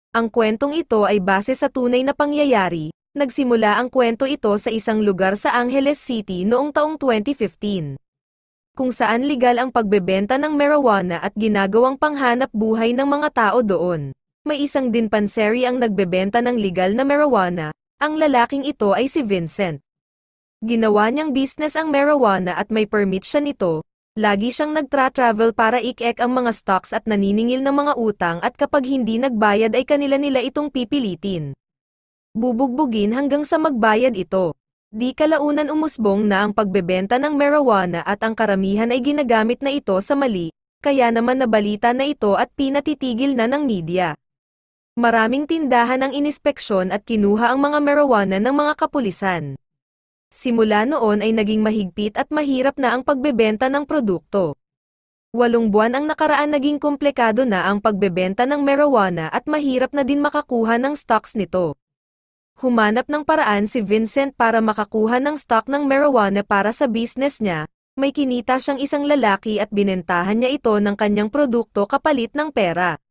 Ang kwentong ito ay base sa tunay na pangyayari. Nagsimula ang kwento ito sa isang lugar sa Angeles City noong taong 2015. Kung saan legal ang pagbebenta ng marijuana at ginagawang panghanap buhay ng mga tao doon. May isang dispensary ang nagbebenta ng legal na marijuana. Ang lalaking ito ay si Vincent. Ginawa niyang business ang marijuana at may permit siya nito. Lagi siyang nagtra-travel para ik-ek ang mga stocks at naniningil ng mga utang at kapag hindi nagbayad ay kanila itong pipilitin. Bubugbugin hanggang sa magbayad ito. Di kalaunan umusbong na ang pagbebenta ng marijuana at ang karamihan ay ginagamit na ito sa mali, kaya naman nabalita na ito at pinatitigil na ng media. Maraming tindahan ang inispeksyon at kinuha ang mga marijuana ng mga kapulisan. Simula noon ay naging mahigpit at mahirap na ang pagbebenta ng produkto. 8 buwan ang nakaraan naging komplikado na ang pagbebenta ng marijuana at mahirap na din makakuha ng stocks nito. Humanap ng paraan si Vincent para makakuha ng stock ng marijuana para sa business niya. May kinita siyang isang lalaki at binentahan niya ito ng kanyang produkto kapalit ng pera.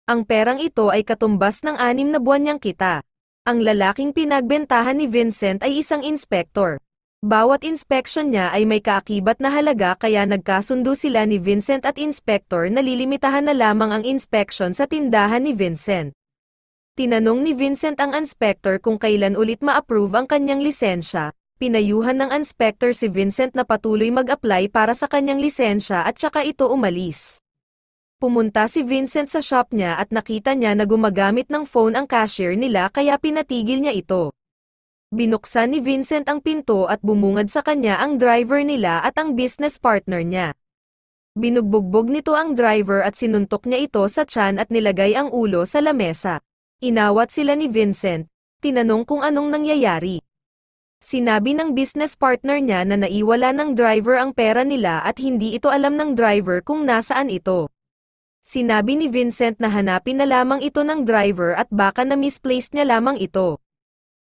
Ang perang ito ay katumbas ng 6 na buwan niyang kita. Ang lalaking pinagbentahan ni Vincent ay isang inspektor. Bawat inspection niya ay may kaakibat na halaga kaya nagkasundo sila ni Vincent at inspektor na lilimitahan na lamang ang inspection sa tindahan ni Vincent. Tinanong ni Vincent ang inspector kung kailan ulit ma-approve ang kanyang lisensya. Pinayuhan ng inspector si Vincent na patuloy mag-apply para sa kanyang lisensya at saka ito umalis. Pumunta si Vincent sa shop niya at nakita niya na gumagamit ng phone ang cashier nila kaya pinatigil niya ito. Binuksan ni Vincent ang pinto at bumungad sa kanya ang driver nila at ang business partner niya. Binugbugbog nito ang driver at sinuntok niya ito sa tiyan at nilagay ang ulo sa lamesa. Inawat sila ni Vincent, tinanong kung anong nangyayari. Sinabi ng business partner niya na naiwala ng driver ang pera nila at hindi ito alam ng driver kung nasaan ito. Sinabi ni Vincent na hanapin na lamang ito ng driver at baka na-misplaced niya lamang ito.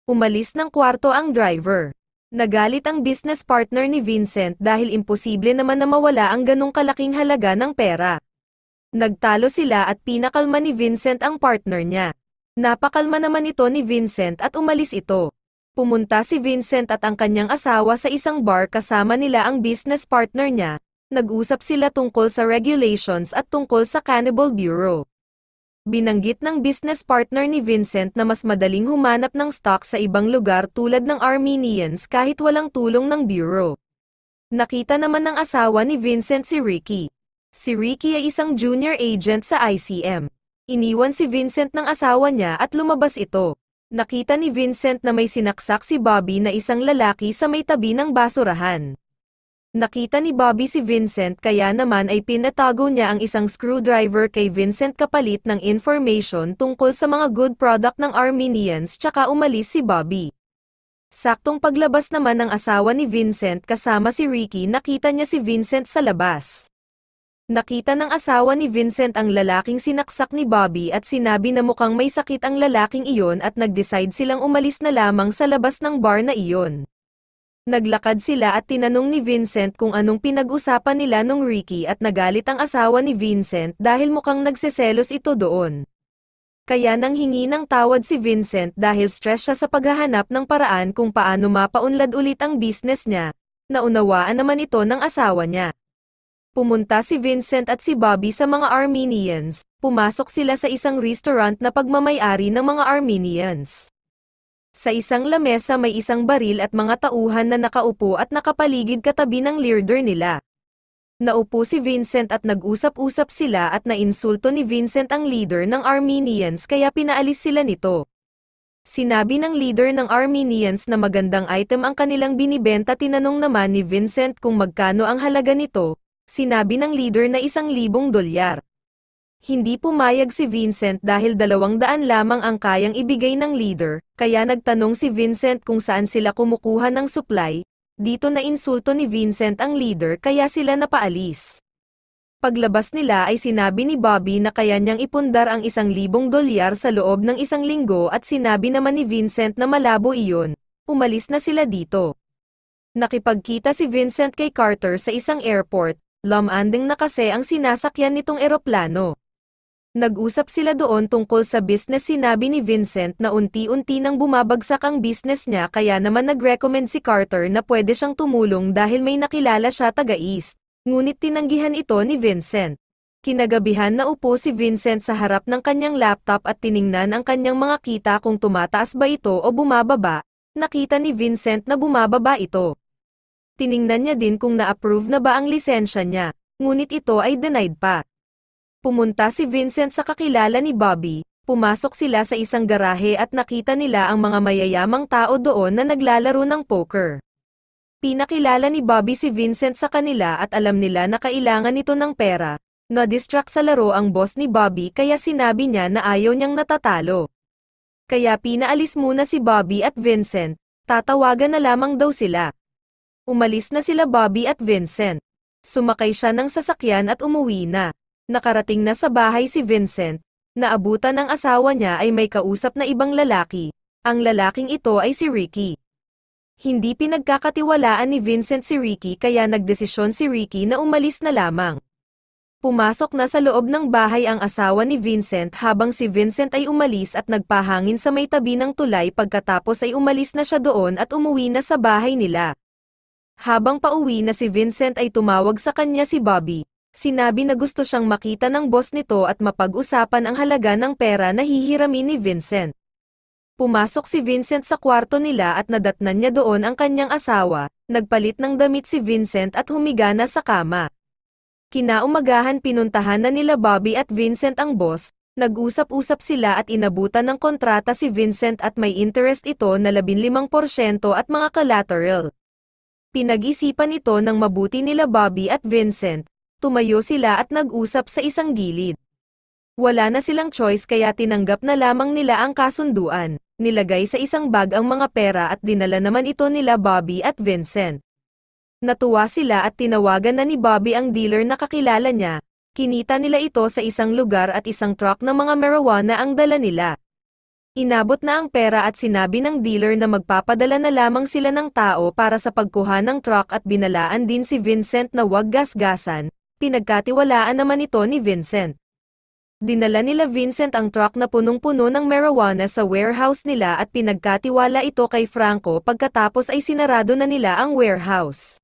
Umalis ng kwarto ang driver. Nagalit ang business partner ni Vincent dahil imposible naman na mawala ang ganong kalaking halaga ng pera. Nagtalo sila at pinakalma ni Vincent ang partner niya. Napakalma naman ito ni Vincent at umalis ito. Pumunta si Vincent at ang kanyang asawa sa isang bar kasama nila ang business partner niya. Nag-usap sila tungkol sa regulations at tungkol sa Cannibal Bureau. Binanggit ng business partner ni Vincent na mas madaling humanap ng stock sa ibang lugar tulad ng Armenians kahit walang tulong ng Bureau. Nakita naman ng asawa ni Vincent si Ricky. Si Ricky ay isang junior agent sa ICM. Iniwan si Vincent ng asawa niya at lumabas ito. Nakita ni Vincent na may sinaksak si Bobby na isang lalaki sa may tabi ng basurahan. Nakita ni Bobby si Vincent kaya naman ay pinatago niya ang isang screwdriver kay Vincent kapalit ng information tungkol sa mga good product ng Armenians tsaka umalis si Bobby. Saktong paglabas naman ng asawa ni Vincent kasama si Ricky nakita niya si Vincent sa labas. Nakita ng asawa ni Vincent ang lalaking sinaksak ni Bobby at sinabi na mukhang may sakit ang lalaking iyon at nag-decide silang umalis na lamang sa labas ng bar na iyon. Naglakad sila at tinanong ni Vincent kung anong pinag-usapan nila nung Ricky at nagalit ang asawa ni Vincent dahil mukhang nagseselos ito doon. Kaya nang hingi ng tawad si Vincent dahil stress siya sa paghahanap ng paraan kung paano mapaunlad ulit ang business niya, naunawaan naman ito ng asawa niya. Pumunta si Vincent at si Bobby sa mga Armenians, pumasok sila sa isang restaurant na pagmamay-ari ng mga Armenians. Sa isang lamesa may isang baril at mga tauhan na nakaupo at nakapaligid katabi ng leader nila. Naupo si Vincent at nag-usap-usap sila at nainsulto ni Vincent ang leader ng Armenians kaya pinaalis sila nito. Sinabi ng leader ng Armenians na magandang item ang kanilang binibenta. Tinanong naman ni Vincent kung magkano ang halaga nito. Sinabi ng leader na $1,000. Hindi pumayag si Vincent dahil 200 lamang ang kayang ibigay ng leader, kaya nagtanong si Vincent kung saan sila kumukuha ng supply. Dito na insulto ni Vincent ang leader kaya sila napaalis. Paglabas nila ay sinabi ni Bobby na kaya niyang ipundar ang $1,000 sa loob ng 1 linggo at sinabi naman ni Vincent na malabo iyon. Umalis na sila dito. Nakipagkita si Vincent kay Carter sa isang airport. Lamanding na kasi ang sinasakyan nitong eroplano. Nag-usap sila doon tungkol sa business. Sinabi ni Vincent na unti-unti nang bumabagsak ang business niya kaya naman nag-recommend si Carter na pwede siyang tumulong dahil may nakilala siya taga-East. Ngunit tinanggihan ito ni Vincent. Kinagabihan naupo si Vincent sa harap ng kanyang laptop at tiningnan ang kanyang mga kita kung tumataas ba ito o bumababa. Nakita ni Vincent na bumababa ito. Tiningnan niya din kung na-approve na ba ang lisensya niya, ngunit ito ay denied pa. Pumunta si Vincent sa kakilala ni Bobby, pumasok sila sa isang garahe at nakita nila ang mga mayayamang tao doon na naglalaro ng poker. Pinakilala ni Bobby si Vincent sa kanila at alam nila na kailangan nito ng pera. Na-distract sa laro ang boss ni Bobby kaya sinabi niya na ayaw niyang natatalo. Kaya pinaalis muna si Bobby at Vincent, tatawagan na lamang daw sila. Umalis na sila Bobby at Vincent. Sumakay siya ng sasakyan at umuwi na. Nakarating na sa bahay si Vincent, naabutan ng asawa niya ay may kausap na ibang lalaki. Ang lalaking ito ay si Ricky. Hindi pinagkakatiwalaan ni Vincent si Ricky kaya nagdesisyon si Ricky na umalis na lamang. Pumasok na sa loob ng bahay ang asawa ni Vincent habang si Vincent ay umalis at nagpahangin sa may tabi ng tulay pagkatapos ay umalis na siya doon at umuwi na sa bahay nila. Habang pauwi na si Vincent ay tumawag sa kanya si Bobby. Sinabi na gusto siyang makita ng boss nito at mapag-usapan ang halaga ng pera na hihiramin ni Vincent. Pumasok si Vincent sa kwarto nila at nadatnan niya doon ang kanyang asawa, nagpalit ng damit si Vincent at humiga na sa kama. Kinaumagahan pinuntahan na nila Bobby at Vincent ang boss, nag-usap-usap sila at inabutan ng kontrata si Vincent at may interest ito na 15% at mga collateral. Pinag-isipan ito ng mabuti nila Bobby at Vincent. Tumayo sila at nag-usap sa isang gilid. Wala na silang choice kaya tinanggap na lamang nila ang kasunduan. Nilagay sa isang bag ang mga pera at dinala naman ito nila Bobby at Vincent. Natuwa sila at tinawagan na ni Bobby ang dealer na kakilala niya. Kinita nila ito sa isang lugar at isang truck ng mga marijuana ang dala nila. Inabot na ang pera at sinabi ng dealer na magpapadala na lamang sila ng tao para sa pagkuha ng truck at binalaan din si Vincent na huwag gasgasan. Pinagkatiwalaan naman ito ni Vincent. Dinala nila Vincent ang truck na punong-puno ng marijuana sa warehouse nila at pinagkatiwala ito kay Franco pagkatapos ay sinarado na nila ang warehouse.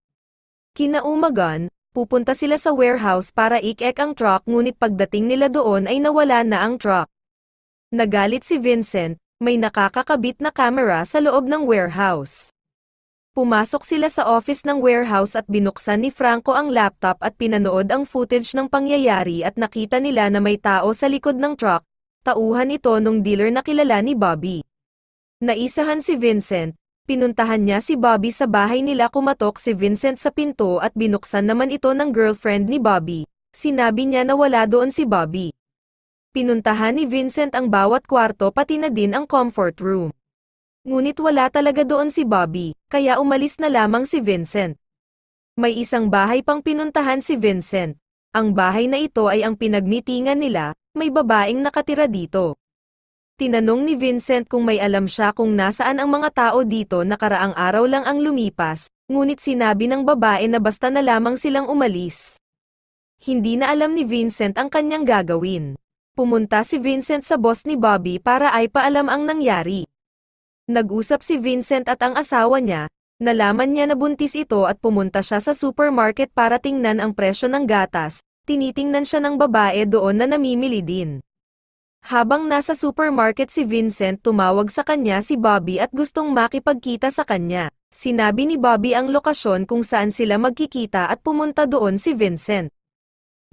Kinaumagan, pupunta sila sa warehouse para ik-ek ang truck ngunit pagdating nila doon ay nawala na ang truck. Nagalit si Vincent, may nakakakabit na camera sa loob ng warehouse. Pumasok sila sa office ng warehouse at binuksan ni Franco ang laptop at pinanood ang footage ng pangyayari at nakita nila na may tao sa likod ng truck, tauhan ito nung dealer na kilala ni Bobby. Naisahan si Vincent, pinuntahan niya si Bobby sa bahay nila. Kumatok si Vincent sa pinto at binuksan naman ito ng girlfriend ni Bobby. Sinabi niya na wala doon si Bobby. Pinuntahan ni Vincent ang bawat kwarto pati na din ang comfort room. Ngunit wala talaga doon si Bobby, kaya umalis na lamang si Vincent. May isang bahay pang pinuntahan si Vincent. Ang bahay na ito ay ang pinagmitingan nila, may babaeng nakatira dito. Tinanong ni Vincent kung may alam siya kung nasaan ang mga tao dito. Nakaraang araw lang ang lumipas, ngunit sinabi ng babae na basta na lamang silang umalis. Hindi na alam ni Vincent ang kanyang gagawin. Pumunta si Vincent sa boss ni Bobby para ay paalam ang nangyari. Nag-usap si Vincent at ang asawa niya, nalaman niya na buntis ito at pumunta siya sa supermarket para tingnan ang presyo ng gatas. Tinitingnan siya ng babae doon na namimili din. Habang nasa supermarket si Vincent, tumawag sa kanya si Bobby at gustong makipagkita sa kanya. Sinabi ni Bobby ang lokasyon kung saan sila magkikita at pumunta doon si Vincent.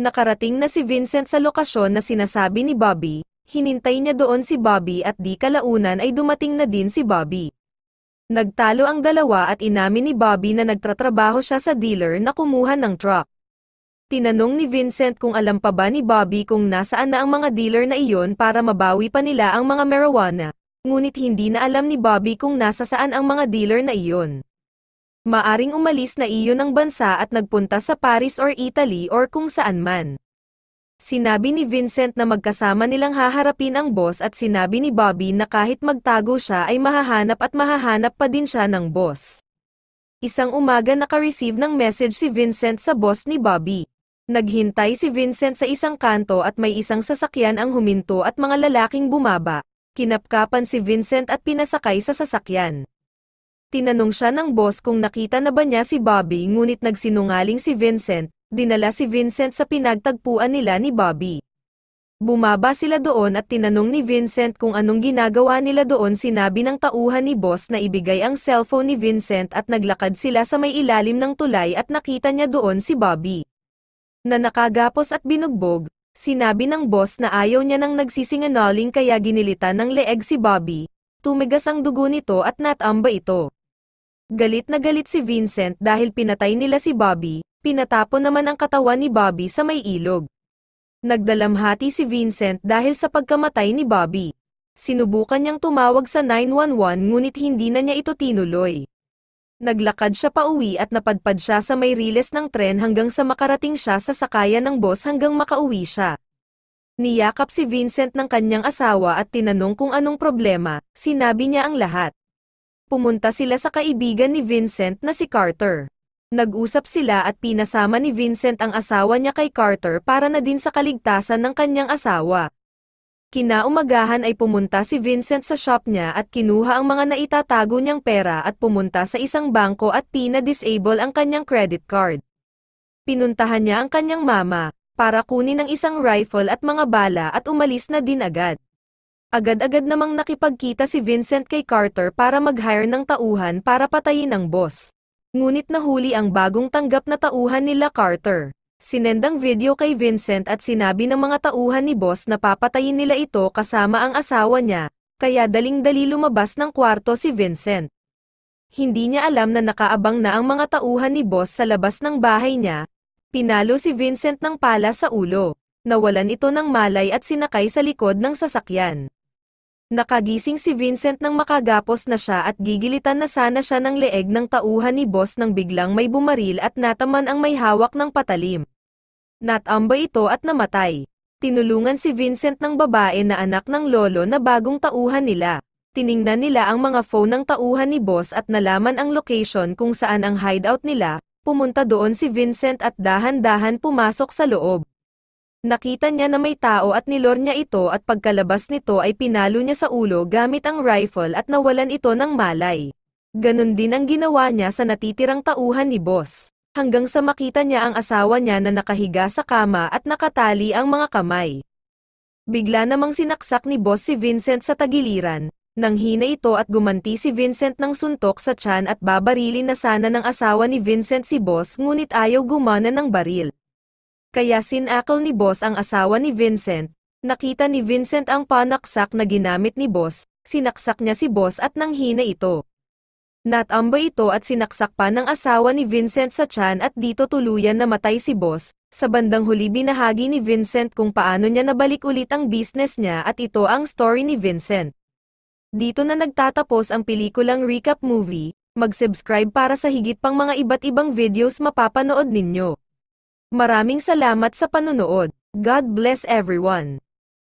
Nakarating na si Vincent sa lokasyon na sinasabi ni Bobby. Hinintay niya doon si Bobby at di kalaunan ay dumating na din si Bobby. Nagtalo ang dalawa at inamin ni Bobby na nagtatrabaho siya sa dealer na kumuha ng truck. Tinanong ni Vincent kung alam pa ba ni Bobby kung nasaan na ang mga dealer na iyon para mabawi pa nila ang mga marijuana, ngunit hindi na alam ni Bobby kung nasa saan ang mga dealer na iyon. Maaring umalis na iyon ng bansa at nagpunta sa Paris or Italy or kung saan man. Sinabi ni Vincent na magkasama nilang haharapin ang boss at sinabi ni Bobby na kahit magtago siya ay mahahanap at mahahanap pa din siya ng boss. Isang umaga naka-receive ng message si Vincent sa boss ni Bobby. Naghintay si Vincent sa isang kanto at may isang sasakyan ang huminto at mga lalaking bumaba. Kinapkapan si Vincent at pinasakay sa sasakyan. Tinanong siya ng boss kung nakita na ba niya si Bobby ngunit nagsinungaling si Vincent. Dinala si Vincent sa pinagtagpuan nila ni Bobby. Bumaba sila doon at tinanong ni Vincent kung anong ginagawa nila doon. Sinabi ng tauhan ni boss na ibigay ang cellphone ni Vincent at naglakad sila sa may ilalim ng tulay at nakita niya doon si Bobby na nakagapos at binugbog. Sinabi ng boss na ayaw niya nang nagsisinungaling kaya ginilitan ng leeg si Bobby. Tumigas ang dugo nito at natamba ito. Galit na galit si Vincent dahil pinatay nila si Bobby. Pinatapon naman ang katawan ni Bobby sa may ilog. Nagdalamhati si Vincent dahil sa pagkamatay ni Bobby. Sinubukan niyang tumawag sa 911 ngunit hindi na niya ito tinuloy. Naglakad siya pauwi at napadpad siya sa may riles ng tren hanggang sa makarating siya sa sakayan ng boss hanggang makauwi siya. Niyakap si Vincent ng kanyang asawa at tinanong kung anong problema. Sinabi niya ang lahat. Pumunta sila sa kaibigan ni Vincent na si Carter. Nag-usap sila at pinasama ni Vincent ang asawa niya kay Carter para na din sa kaligtasan ng kanyang asawa. Kinaumagahan ay pumunta si Vincent sa shop niya at kinuha ang mga naitatago niyang pera at pumunta sa isang bangko at pina-disable ang kanyang credit card. Pinuntahan niya ang kanyang mama para kunin ang isang rifle at mga bala at umalis na din agad. Agad-agad namang nakipagkita si Vincent kay Carter para mag-hire ng tauhan para patayin ang boss. Ngunit nahuli ang bagong tanggap na tauhan nila Carter. Sinendang video kay Vincent at sinabi ng mga tauhan ni boss na papatayin nila ito kasama ang asawa niya, kaya daling-dali lumabas ng kwarto si Vincent. Hindi niya alam na nakaabang na ang mga tauhan ni boss sa labas ng bahay niya. Pinalo si Vincent ng pala sa ulo. Nawalan ito ng malay at sinakay sa likod ng sasakyan. Nakagising si Vincent nang makagapos na siya at gigilitan na sana siya ng leeg ng tauhan ni boss nang biglang may bumaril at nataman ang may hawak ng patalim. Natamba ito at namatay. Tinulungan si Vincent ng babae na anak ng lolo na bagong tauhan nila. Tiningnan nila ang mga phone ng tauhan ni boss at nalaman ang location kung saan ang hideout nila. Pumunta doon si Vincent at dahan-dahan pumasok sa loob. Nakita niya na may tao at nilor niya ito at pagkalabas nito ay pinalo niya sa ulo gamit ang rifle at nawalan ito ng malay. Ganon din ang ginawa niya sa natitirang tauhan ni boss. Hanggang sa makita niya ang asawa niya na nakahiga sa kama at nakatali ang mga kamay. Bigla namang sinaksak ni boss si Vincent sa tagiliran. Nanghina ito at gumanti si Vincent ng suntok sa tiyan at babarilin na sana ng asawa ni Vincent si boss ngunit ayaw gumana ng baril. Kaya sinakal ni boss ang asawa ni Vincent. Nakita ni Vincent ang panaksak na ginamit ni boss, sinaksak niya si boss at nanghina ito. Natamba ito at sinaksak pa ng asawa ni Vincent sa tiyan at dito tuluyan namatay si boss. Sa bandang huli binahagi ni Vincent kung paano niya nabalik ulit ang business niya at ito ang story ni Vincent. Dito na nagtatapos ang pelikulang recap movie. Mag-subscribe para sa higit pang mga iba't ibang videos mapapanood ninyo. Maraming salamat sa panonood. God bless everyone.